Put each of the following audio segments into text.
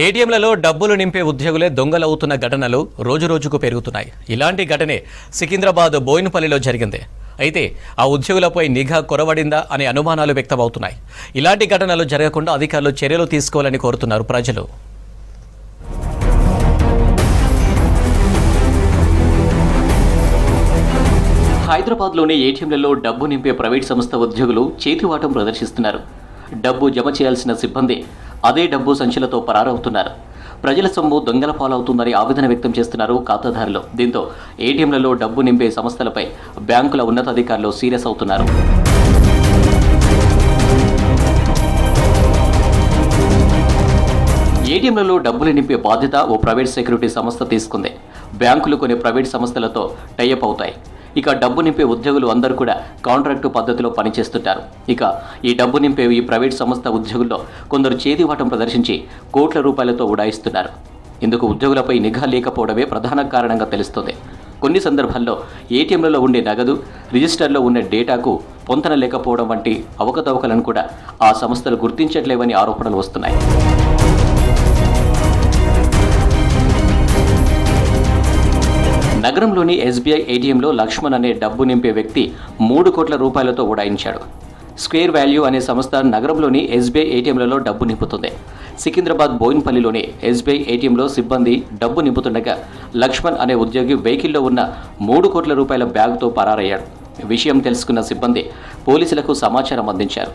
ఏటీఎంలలో డబ్బులు నింపే ఉద్యోగులే దొంగలవుతున్న ఘటనలు రోజురోజుకు పెరుగుతున్నాయి. ఇలాంటి ఘటనే సికింద్రాబాద్ బోయినపల్లిలో జరిగింది. అయితే ఆ ఉద్యోగులపై నిఘా కొరవడిందా అనే అనుమానాలు వ్యక్తమవుతున్నాయి. ఇలాంటి ఘటనలు జరగకుండా అధికారులు చర్యలు తీసుకోవాలని కోరుతున్నారు ప్రజలు. హైదరాబాద్లోని ఏటీఎంలలో డబ్బు నింపే ప్రైవేట్ సంస్థ ఉద్యోగులు చేతివాటం ప్రదర్శిస్తున్నారు. డబ్బు జమ చేయాల్సిన సిబ్బంది అదే డబ్బు సంచులతో పరారవుతున్నారు. ప్రజల సొమ్ము దొంగల పాలవుతుందని ఆవేదన వ్యక్తం చేస్తున్నారు ఖాతాదారులు. దీంతో ఏటీఎంలలో డబ్బు నింపే సంస్థలపై బ్యాంకుల ఉన్నతాధికారులు సీరియస్ అవుతున్నారు. ఏటీఎంలలో డబ్బులు నింపే బాధ్యత ఓ ప్రైవేట్ సెక్యూరిటీ సంస్థ తీసుకుంది. బ్యాంకులు కొన్ని ప్రైవేట్ సంస్థలతో టైఅప్ అవుతాయి. ఇక డబ్బు నింపే ఉద్యోగులు అందరూ కూడా కాంట్రాక్టు పద్ధతిలో పనిచేస్తుంటారు. ఇక ఈ డబ్బు నింపే ఈ ప్రైవేట్ సంస్థ ఉద్యోగుల్లో కొందరు చేతివాటం ప్రదర్శించి కోట్ల రూపాయలతో ఉడాయిస్తున్నారు. ఇందుకు ఉద్యోగులపై నిఘా లేకపోవడమే ప్రధాన కారణంగా తెలుస్తుంది. కొన్ని సందర్భాల్లో ఏటీఎంలలో ఉండే నగదు, రిజిస్టర్లో ఉన్న డేటాకు పొంతన లేకపోవడం వంటి అవకతవకలను కూడా ఆ సంస్థలు గుర్తించట్లేవని ఆరోపణలు వస్తున్నాయి. నగరంలోని ఎస్బీఐ ఏటీఎంలో లక్ష్మణ్ అనే డబ్బు నింపే వ్యక్తి 3 కోట్ల రూపాయలతో ఉడాయించాడు. స్క్వేర్ వాల్యూ అనే సంస్థ నగరంలోని ఎస్బీఐ ఏటీఎంలలో డబ్బు నింపుతుంది. సికింద్రాబాద్ బోయినపల్లిలోని ఎస్బీఐ ఏటీఎంలో సిబ్బంది డబ్బు నింపుతుండగా లక్ష్మణ్ అనే ఉద్యోగి వెహికల్లో ఉన్న 3 కోట్ల రూపాయల బ్యాగ్తో పరారయ్యాడు. విషయం తెలుసుకున్న సిబ్బంది పోలీసులకు సమాచారం అందించారు.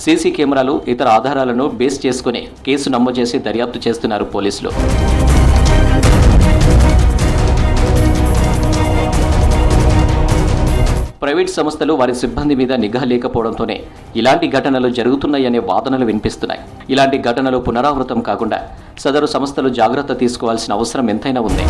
సీసీ కెమెరాలు, ఇతర ఆధారాలను బేస్ చేసుకుని కేసు నమోదు చేసి దర్యాప్తు చేస్తున్నారు పోలీసులు. ప్రైవేట్ సంస్థలు వారి సిబ్బంది మీద నిఘా లేకపోవడంతోనే ఇలాంటి ఘటనలు జరుగుతున్నాయనే వాదనలు వినిపిస్తున్నాయి. ఇలాంటి ఘటనలు పునరావృతం కాకుండా సదరు సంస్థలు జాగ్రత్త తీసుకోవాల్సిన అవసరం ఎంతైనా ఉంది.